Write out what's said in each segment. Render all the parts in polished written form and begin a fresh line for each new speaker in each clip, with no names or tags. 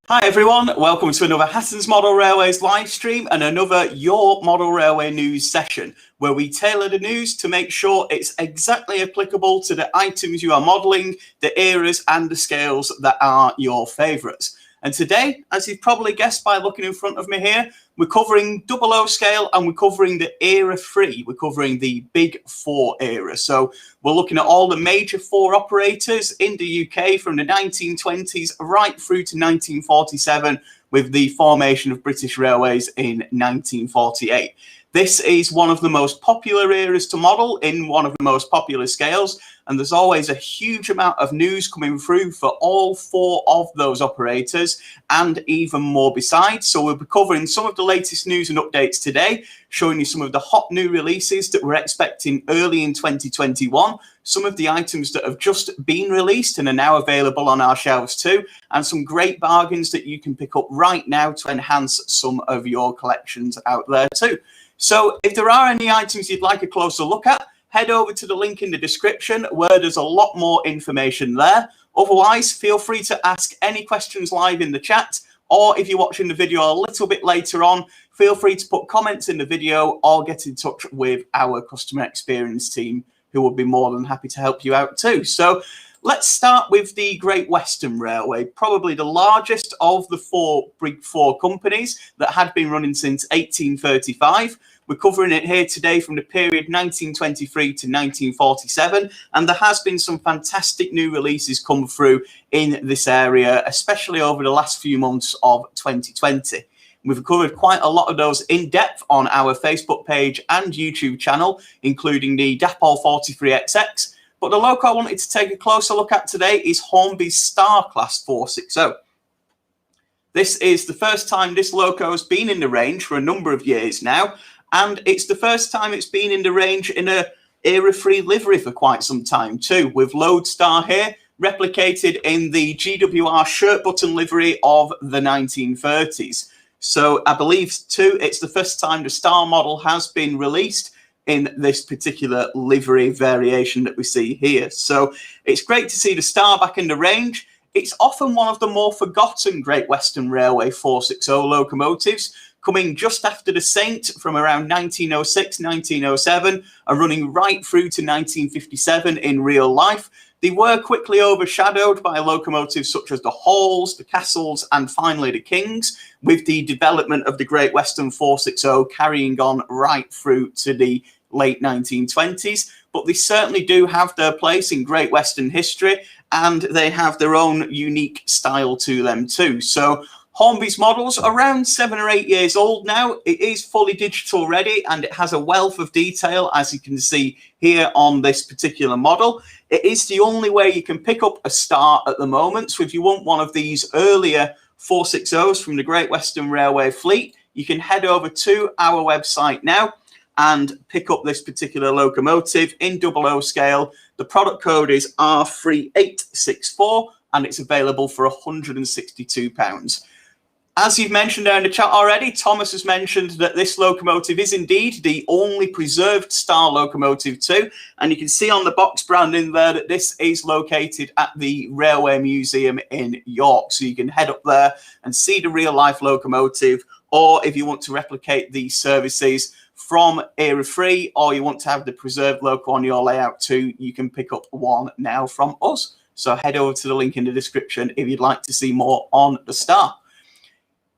Hi everyone, welcome to another Hatton's Model Railways live stream and another Your Model Railway News session where we tailor the news to make sure it's exactly applicable to the items you are modelling, the eras and the scales that are your favourites. And today, as you've probably guessed by looking in front of me here, we're covering 00 scale and we're covering the era 3. We're covering the Big 4 era. So we're looking at all the major 4 operators in the UK from the 1920s right through to 1947 with the formation of British Railways in 1948. This is one of the most popular eras to model in one of the most popular scales, and there's always a huge amount of news coming through for all 4 of those operators and even more besides. So we'll be covering some of the latest news and updates today, showing you some of the hot new releases that we're expecting early in 2021, some of the items that have just been released and are now available on our shelves too, and some great bargains that you can pick up right now to enhance some of your collections out there too. So if there are any items you'd like a closer look at, head over to the link in the description where there's a lot more information there. Otherwise, feel free to ask any questions live in the chat, or if you're watching the video a little bit later on, feel free to put comments in the video or get in touch with our customer experience team who will be more than happy to help you out too. So let's start with the Great Western Railway, probably the largest of the Big 4 companies that had been running since 1835. We're covering it here today from the period 1923 to 1947, and there has been some fantastic new releases come through in this area, especially over the last few months of 2020. We've covered quite a lot of those in depth on our Facebook page and YouTube channel, including the Dapol 43XX. But the loco I wanted to take a closer look at today is Hornby's Star Class 460. This is the first time this loco has been in the range for a number of years now, and it's the first time it's been in the range in a era-free livery for quite some time too, with Lodestar here replicated in the GWR shirt button livery of the 1930s. So I believe too it's the first time the Star model has been released in this particular livery variation that we see here. So it's great to see the Star back in the range. It's often one of the more forgotten Great Western Railway 460 locomotives, coming just after the Saint from around 1906, 1907, and running right through to 1957 in real life. They were quickly overshadowed by locomotives such as the Halls, the Castles, and finally the Kings, with the development of the Great Western 460 carrying on right through to the late 1920s. But they certainly do have their place in Great Western history, and they have their own unique style to them too. So Hornby's model's around 7 or 8 years old now. It is fully digital ready and it has a wealth of detail, as you can see here on this particular model. It is the only way you can pick up a Star at the moment. So if you want one of these earlier 460s from the Great Western Railway fleet, you can head over to our website now and pick up this particular locomotive in 00 scale. The product code is R3864 and it's available for £162. As you've mentioned there in the chat already, Thomas has mentioned that this locomotive is indeed the only preserved Star locomotive too. And you can see on the box branding there that this is located at the Railway Museum in York. So you can head up there and see the real life locomotive, or if you want to replicate these services from era 3, or you want to have the preserved loco on your layout too, you can pick up one now from us. So head over to the link in the description if you'd like to see more on the Star.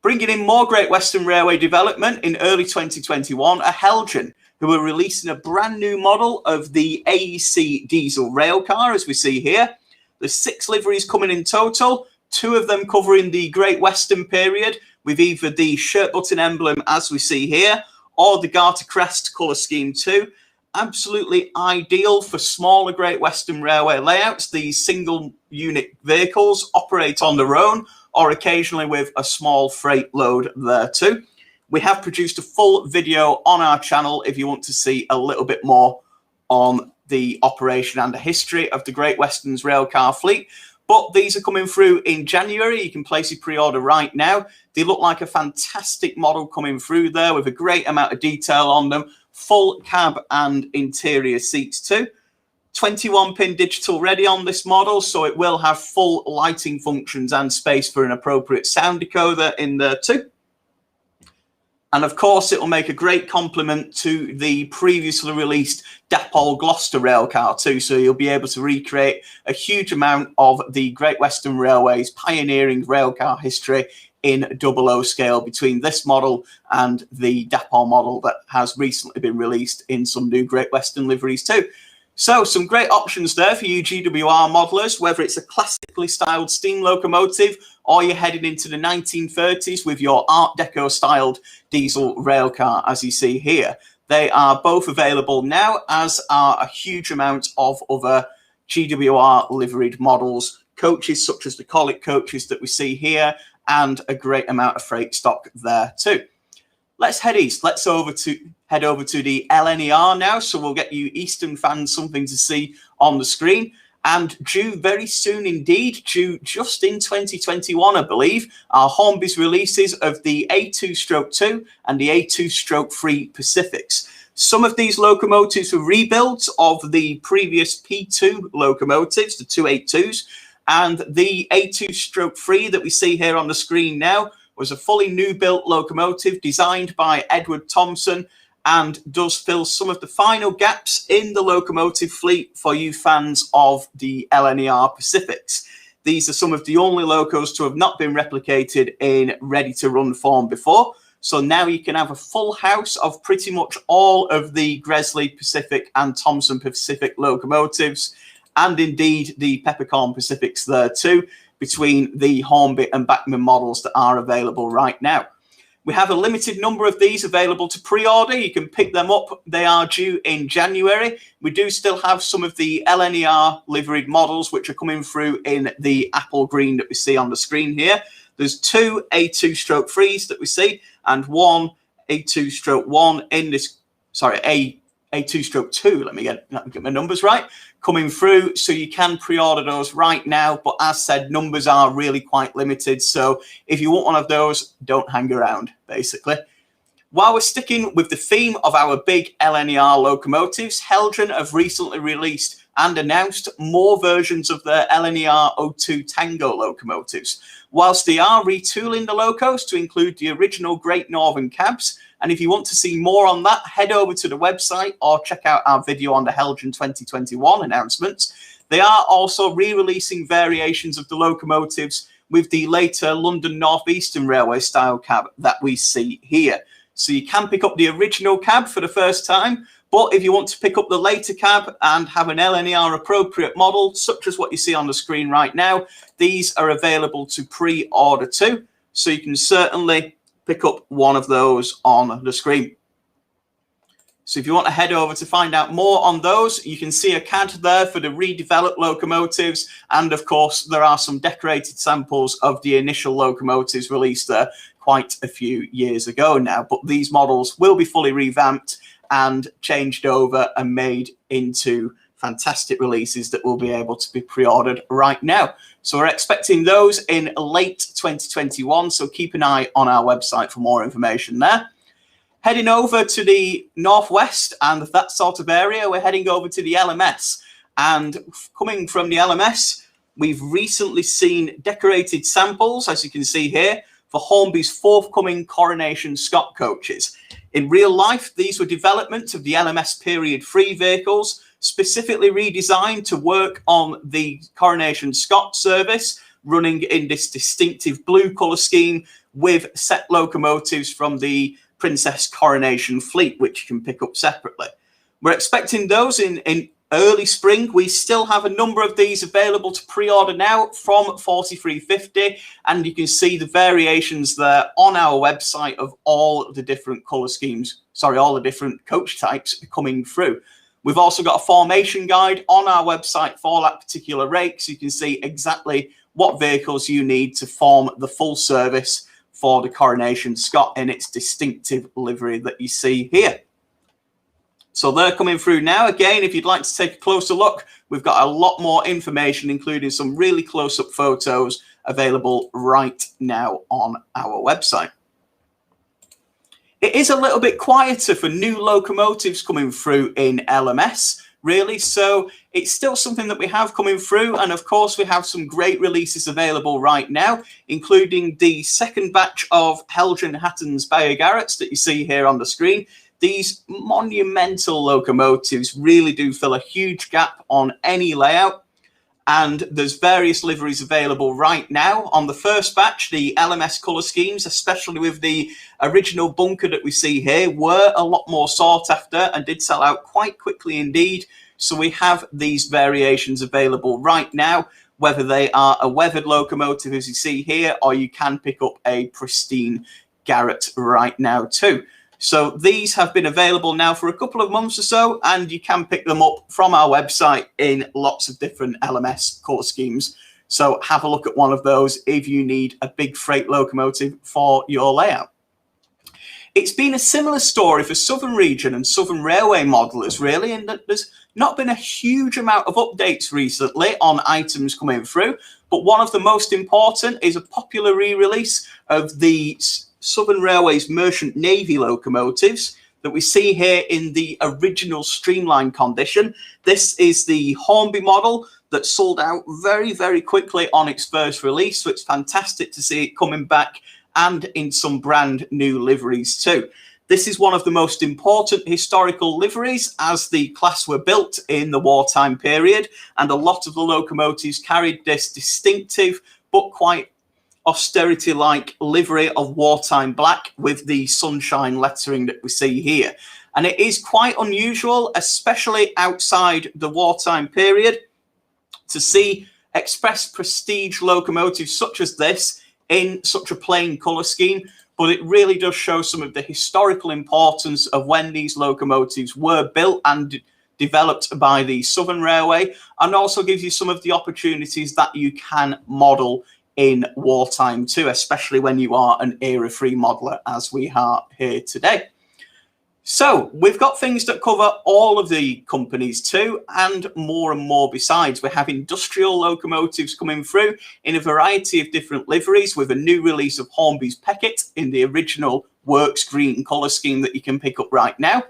Bringing in more Great Western Railway development in early 2021 are Helgen, who are releasing a brand new model of the AEC diesel railcar, as we see here. There's 6 liveries coming in total, 2 of them covering the Great Western period, with either the shirt button emblem, as we see here, or the Garter crest colour scheme too. Absolutely ideal for smaller Great Western Railway layouts. These single unit vehicles operate on their own, or occasionally with a small freight load there too. We have produced a full video on our channel if you want to see a little bit more on the operation and the history of the Great Western's railcar fleet. But these are coming through in January. You can place your pre-order right now. They look like a fantastic model coming through there with a great amount of detail on them, full cab and interior seats too. 21-pin digital ready on this model, so it will have full lighting functions and space for an appropriate sound decoder in there too. And of course, it will make a great complement to the previously released Dapol Gloucester railcar too. So you'll be able to recreate a huge amount of the Great Western Railway's pioneering railcar history in 00 scale between this model and the Dapol model that has recently been released in some new Great Western liveries too. So some great options there for you GWR modelers, whether it's a classically styled steam locomotive or you're heading into the 1930s with your Art Deco styled diesel railcar, as you see here. They are both available now, as are a huge amount of other GWR liveried models, coaches such as the Colic coaches that we see here, and a great amount of freight stock there too. Let's head east. Let's head over to the LNER now. So we'll get you Eastern fans something to see on the screen. And due very soon indeed, due just in 2021, I believe, are Hornby's releases of the A2/2 and the A2/3 Pacifics. Some of these locomotives were rebuilds of the previous P2 locomotives, the 282s, and the A2/3 that we see here on the screen now was a fully new built locomotive designed by Edward Thompson and does fill some of the final gaps in the locomotive fleet for you fans of the LNER Pacifics. These are some of the only locos to have not been replicated in ready-to-run form before. So now you can have a full house of pretty much all of the Gresley Pacific and Thompson Pacific locomotives, and indeed the Peppercorn Pacifics there too, between the Hornby and Bachmann models that are available right now. We have a limited number of these available to pre-order. You can pick them up. They are due in January. We do still have some of the LNER liveried models, which are coming through in the apple green that we see on the screen here. There's two A2/3s that we see, and one A2/1 in this, sorry, A2/2, let me get my numbers right, coming through. So you can pre-order those right now, but as said, numbers are really quite limited. So if you want one of those, don't hang around, basically. While we're sticking with the theme of our big LNER locomotives, Heldren have recently released and announced more versions of their LNER 02 Tango locomotives. Whilst they are retooling the locos to include the original Great Northern cabs, and if you want to see more on that, head over to the website or check out our video on the Heldren 2021 announcements. They are also re-releasing variations of the locomotives with the later London North Eastern Railway style cab that we see here. So you can pick up the original cab for the first time, but if you want to pick up the later cab and have an LNER appropriate model, such as what you see on the screen right now, these are available to pre-order too. So you can certainly pick up one of those on the screen. So if you want to head over to find out more on those, you can see a CAD there for the redeveloped locomotives. And of course, there are some decorated samples of the initial locomotives released there quite a few years ago now. But these models will be fully revamped and changed over and made into fantastic releases that will be able to be pre-ordered right now. So we're expecting those in late 2021. So keep an eye on our website for more information there. Heading over to the northwest and that sort of area, we're heading over to the LMS. And coming from the LMS, we've recently seen decorated samples, as you can see here, for Hornby's forthcoming Coronation Scott coaches. In real life, these were developments of the LMS Period 3 vehicles, specifically redesigned to work on the Coronation Scott service, running in this distinctive blue colour scheme with set locomotives from the Princess Coronation fleet, which you can pick up separately. We're expecting those in early spring. We still have a number of these available to pre-order now from 4350, and you can see the variations there on our website of all the different colour schemes, sorry, all the different coach types coming through. We've also got a formation guide on our website for that particular rake, so you can see exactly what vehicles you need to form the full service for the Coronation Scott in its distinctive livery that you see here. So they're coming through now. Again, if you'd like to take a closer look, we've got a lot more information, including some really close-up photos available right now on our website. It is a little bit quieter for new locomotives coming through in LMS, really. So it's still something that we have coming through. And of course, we have some great releases available right now, including the second batch of Helgen Hatton's Biogarretts that you see here on the screen. These monumental locomotives really do fill a huge gap on any layout. And there's various liveries available right now. On the first batch, the LMS colour schemes, especially with the original bunker that we see here, were a lot more sought after and did sell out quite quickly indeed. So we have these variations available right now, whether they are a weathered locomotive, as you see here, or you can pick up a pristine Garrett right now too. So these have been available now for a couple of months or so, and you can pick them up from our website in lots of different LMS colour schemes. So have a look at one of those if you need a big freight locomotive for your layout. It's been a similar story for Southern Region and Southern Railway modelers, really, in that there's not been a huge amount of updates recently on items coming through, but one of the most important is a popular re-release of the Southern Railway's Merchant Navy locomotives that we see here in the original streamlined condition. This is the Hornby model that sold out very, very quickly on its first release, so it's fantastic to see it coming back and in some brand new liveries too. This is one of the most important historical liveries, as the class were built in the wartime period, and a lot of the locomotives carried this distinctive but quite austerity-like livery of wartime black with the sunshine lettering that we see here. And it is quite unusual, especially outside the wartime period, to see express prestige locomotives such as this in such a plain colour scheme, but it really does show some of the historical importance of when these locomotives were built and developed by the Southern Railway, and also gives you some of the opportunities that you can model in wartime too, especially when you are an era-free modeler, as we are here today. So we've got things that cover all of the companies too, and more besides. We have industrial locomotives coming through in a variety of different liveries, with a new release of Hornby's Peckett in the original Works green colour scheme that you can pick up right now.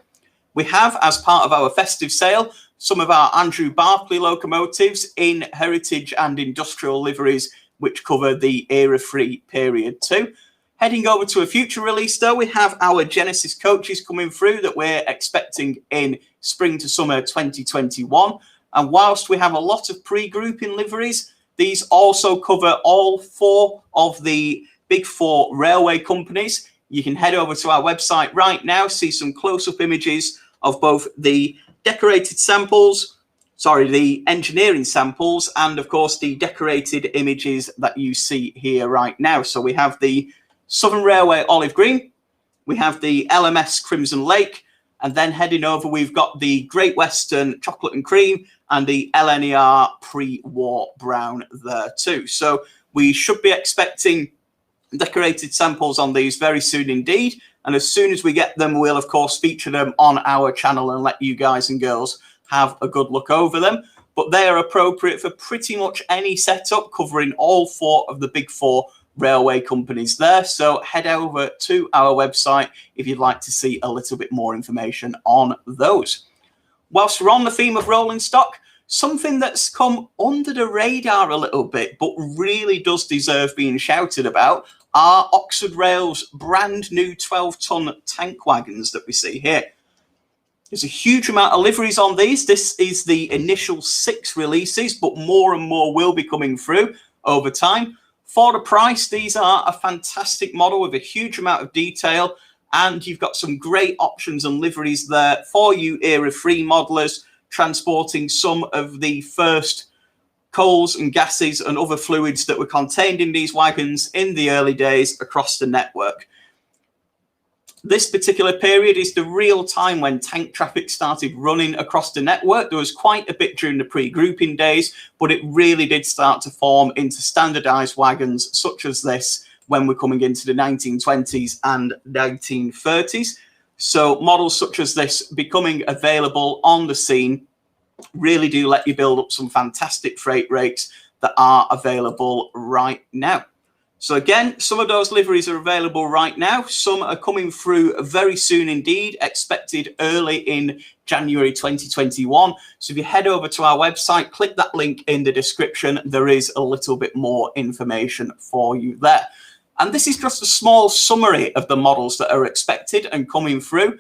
We have, as part of our festive sale, some of our Andrew Barclay locomotives in heritage and industrial liveries, which cover the era-free period too. Heading over to a future release, though, we have our Genesis coaches coming through that we're expecting in spring to summer 2021. And whilst we have a lot of pre-grouping liveries, these also cover all four of the big four railway companies. You can head over to our website right now, see some close-up images of both the decorated samples, the engineering samples, and of course the decorated images that you see here right now. So we have the Southern Railway Olive Green, we have the LMS Crimson Lake, and then heading over, we've got the Great Western Chocolate and Cream and the LNER pre-war brown there too. So we should be expecting decorated samples on these very soon indeed. And as soon as we get them, we'll of course feature them on our channel and let you guys and girls have a good look over them. But they are appropriate for pretty much any setup, covering all four of the big four railway companies there. So head over to our website if you'd like to see a little bit more information on those. Whilst we're on the theme of rolling stock, something that's come under the radar a little bit but really does deserve being shouted about are Oxford Rail's brand new 12-ton tank wagons that we see here. There's a huge amount of liveries on these. This is the initial 6 releases, but more and more will be coming through over time. For the price, these are a fantastic model with a huge amount of detail, and you've got some great options and liveries there for you era-free modelers, transporting some of the first coals and gases and other fluids that were contained in these wagons in the early days across the network. This particular period is the real time when tank traffic started running across the network. There was quite a bit during the pre-grouping days, but it really did start to form into standardized wagons such as this when we're coming into the 1920s and 1930s. So models such as this becoming available on the scene really do let you build up some fantastic freight rates that are available right now. So again, some of those liveries are available right now. Some are coming through very soon indeed, expected early in January 2021. So if you head over to our website, click that link in the description, there is a little bit more information for you there. And this is just a small summary of the models that are expected and coming through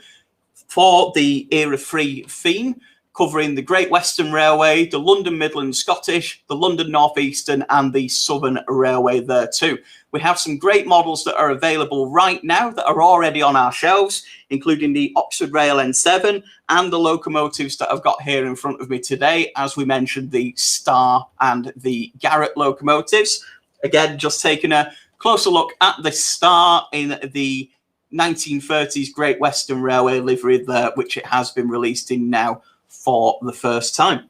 for the Era 3 theme, covering the Great Western Railway, the London Midland Scottish, the London North Eastern, and the Southern Railway there too. We have some great models that are available right now that are already on our shelves, including the Oxford Rail N7 and the locomotives that I've got here in front of me today. As we mentioned, the Star and the Garrett locomotives. Again, just taking a closer look at the Star in the 1930s Great Western Railway livery there, which it has been released in now for the first time.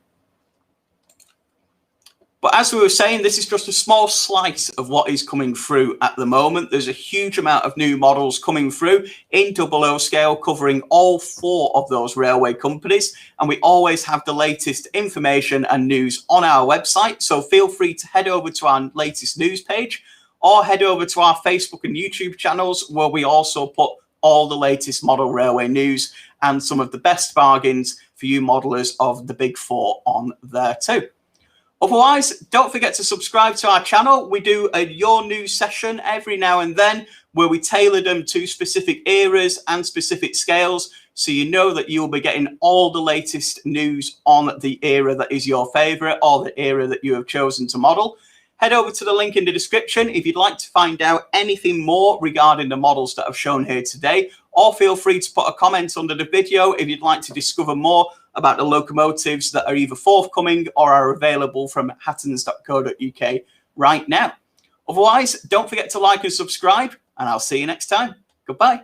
But as we were saying, this is just a small slice of what is coming through at the moment. There's a huge amount of new models coming through in 00 scale, covering all 4 of those railway companies. And we always have the latest information and news on our website. So feel free to head over to our latest news page or head over to our Facebook and YouTube channels, where we also put all the latest model railway news and some of the best bargains for you modelers of the Big 4 on there too. Otherwise, don't forget to subscribe to our channel. We do a Your News session every now and then where we tailor them to specific eras and specific scales, so you know that you'll be getting all the latest news on the era that is your favorite or the era that you have chosen to model. Head over to the link in the description if you'd like to find out anything more regarding the models that I've shown here today, or feel free to put a comment under the video if you'd like to discover more about the locomotives that are either forthcoming or are available from hattons.co.uk right now. Otherwise, don't forget to like and subscribe, and I'll see you next time. Goodbye.